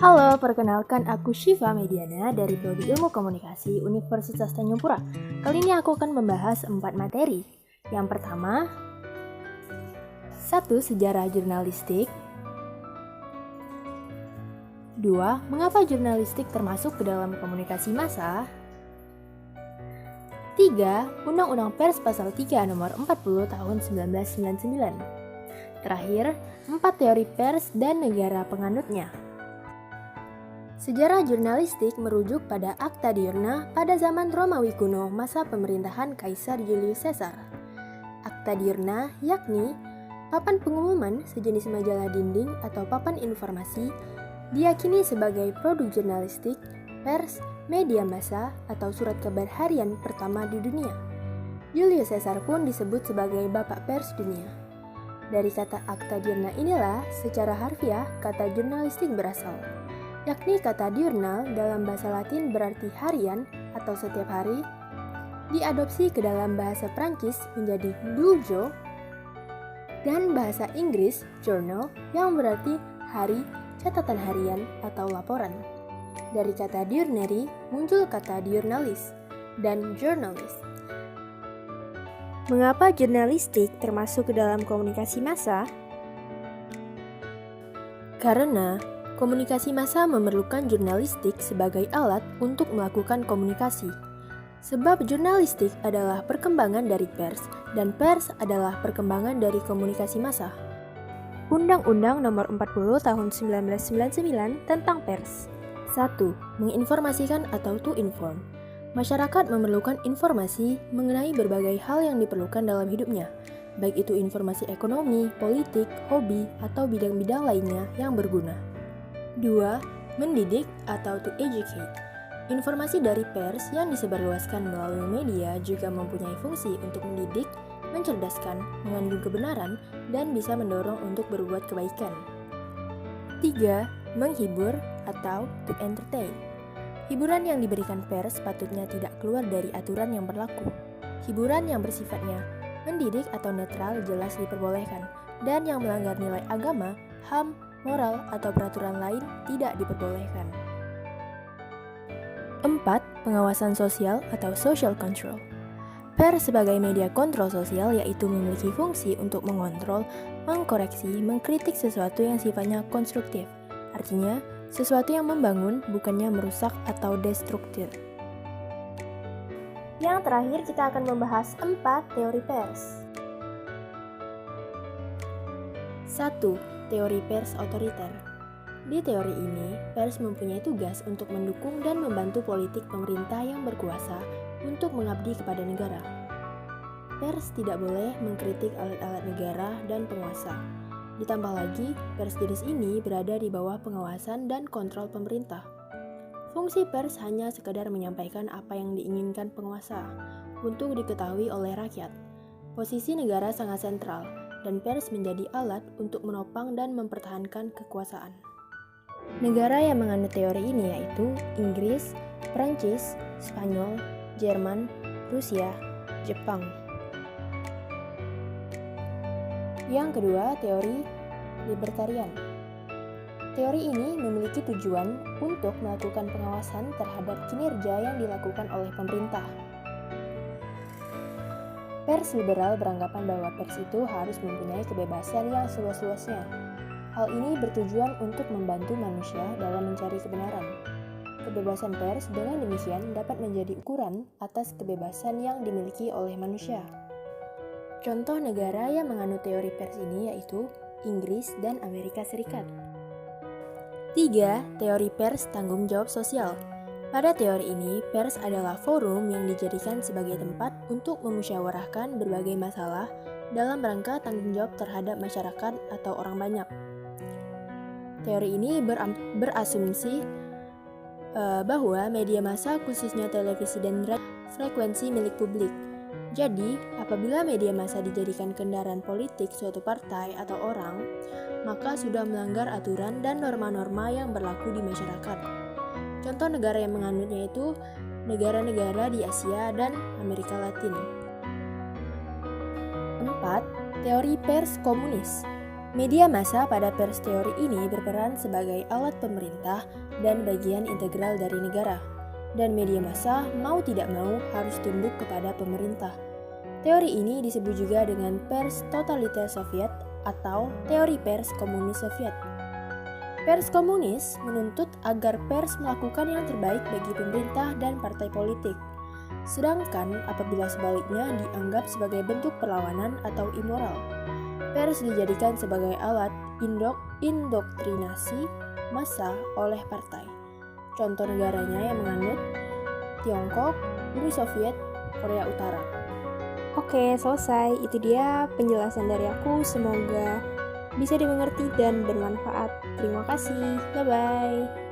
Halo, perkenalkan aku Syifa Mediana dari Prodi Ilmu Komunikasi Universitas Tanjung Pura. Kali ini aku akan membahas 4 materi. Yang pertama, 1. Sejarah jurnalistik. 2. Mengapa jurnalistik termasuk ke dalam komunikasi massa? 3. Undang-Undang Pers Pasal 3 Nomor 40 Tahun 1999. Terakhir, 4 teori pers dan negara penganutnya. Sejarah jurnalistik merujuk pada Acta Diurna pada zaman Romawi kuno masa pemerintahan Kaisar Julius Caesar. Acta Diurna yakni papan pengumuman sejenis majalah dinding atau papan informasi diyakini sebagai produk jurnalistik, pers, media massa, atau surat kabar harian pertama di dunia. Julius Caesar pun disebut sebagai bapak pers dunia. Dari kata Acta Diurna inilah secara harfiah kata jurnalistik berasal, yakni kata diurnal dalam bahasa Latin berarti harian atau setiap hari, diadopsi ke dalam bahasa Prancis menjadi jour, dan bahasa Inggris journal yang berarti hari, catatan harian, atau laporan. Dari kata diurnary muncul kata diurnalis dan journalist. Mengapa jurnalistik termasuk ke dalam komunikasi massa? Karena komunikasi massa memerlukan jurnalistik sebagai alat untuk melakukan komunikasi. Sebab jurnalistik adalah perkembangan dari pers, dan pers adalah perkembangan dari komunikasi massa. Undang-Undang Nomor 40 Tahun 1999 tentang pers. 1. Menginformasikan atau to inform. Masyarakat memerlukan informasi mengenai berbagai hal yang diperlukan dalam hidupnya, baik itu informasi ekonomi, politik, hobi, atau bidang-bidang lainnya yang berguna. 2. Mendidik atau to educate. Informasi dari pers yang disebarluaskan melalui media juga mempunyai fungsi untuk mendidik, mencerdaskan, mengandung kebenaran, dan bisa mendorong untuk berbuat kebaikan. 3. Menghibur atau to entertain. Hiburan yang diberikan pers sepatutnya tidak keluar dari aturan yang berlaku. Hiburan yang bersifatnya mendidik atau netral jelas diperbolehkan, dan yang melanggar nilai agama, HAM, moral, atau peraturan lain tidak diperbolehkan. 4. Pengawasan sosial atau social control. Pers sebagai media kontrol sosial yaitu memiliki fungsi untuk mengontrol, mengkoreksi, mengkritik sesuatu yang sifatnya konstruktif. Artinya, sesuatu yang membangun bukannya merusak atau destruktif. Yang terakhir kita akan membahas 4 teori pers. 1. Teori pers otoriter. Di teori ini, pers mempunyai tugas untuk mendukung dan membantu politik pemerintah yang berkuasa untuk mengabdi kepada negara. Pers tidak boleh mengkritik alat-alat negara dan penguasa. Ditambah lagi, pers jenis ini berada di bawah pengawasan dan kontrol pemerintah. Fungsi pers hanya sekadar menyampaikan apa yang diinginkan penguasa untuk diketahui oleh rakyat. Posisi negara sangat sentral, dan pers menjadi alat untuk menopang dan mempertahankan kekuasaan. Negara yang menganut teori ini yaitu Inggris, Prancis, Spanyol, Jerman, Rusia, Jepang. Yang kedua, teori libertarian. Teori ini memiliki tujuan untuk melakukan pengawasan terhadap kinerja yang dilakukan oleh pemerintah. Pers liberal beranggapan bahwa pers itu harus mempunyai kebebasan yang seluas-luasnya. Hal ini bertujuan untuk membantu manusia dalam mencari kebenaran. Kebebasan pers dengan demikian dapat menjadi ukuran atas kebebasan yang dimiliki oleh manusia. Contoh negara yang menganut teori pers ini yaitu Inggris dan Amerika Serikat. 3. Teori pers tanggung jawab sosial. Pada teori ini, pers adalah forum yang dijadikan sebagai tempat untuk memusyawarahkan berbagai masalah dalam rangka tanggung jawab terhadap masyarakat atau orang banyak. Teori ini berasumsi bahwa media massa khususnya televisi dan radio frekuensi milik publik. Jadi, apabila media massa dijadikan kendaraan politik suatu partai atau orang, maka sudah melanggar aturan dan norma-norma yang berlaku di masyarakat. Contoh negara yang menganutnya itu negara-negara di Asia dan Amerika Latin. 4. Teori pers komunis. Media massa pada pers teori ini berperan sebagai alat pemerintah dan bagian integral dari negara. Dan media massa mau tidak mau harus tunduk kepada pemerintah. Teori ini disebut juga dengan pers totaliter Soviet atau teori pers komunis Soviet. Pers komunis menuntut agar pers melakukan yang terbaik bagi pemerintah dan partai politik. Sedangkan apabila sebaliknya dianggap sebagai bentuk perlawanan atau immoral, pers dijadikan sebagai alat indoktrinasi massa oleh partai. Contoh negaranya yang menganut Tiongkok, Uni Soviet, Korea Utara. Oke, selesai. Itu dia penjelasan dari aku. Semoga bisa dimengerti dan bermanfaat. Terima kasih. Bye-bye.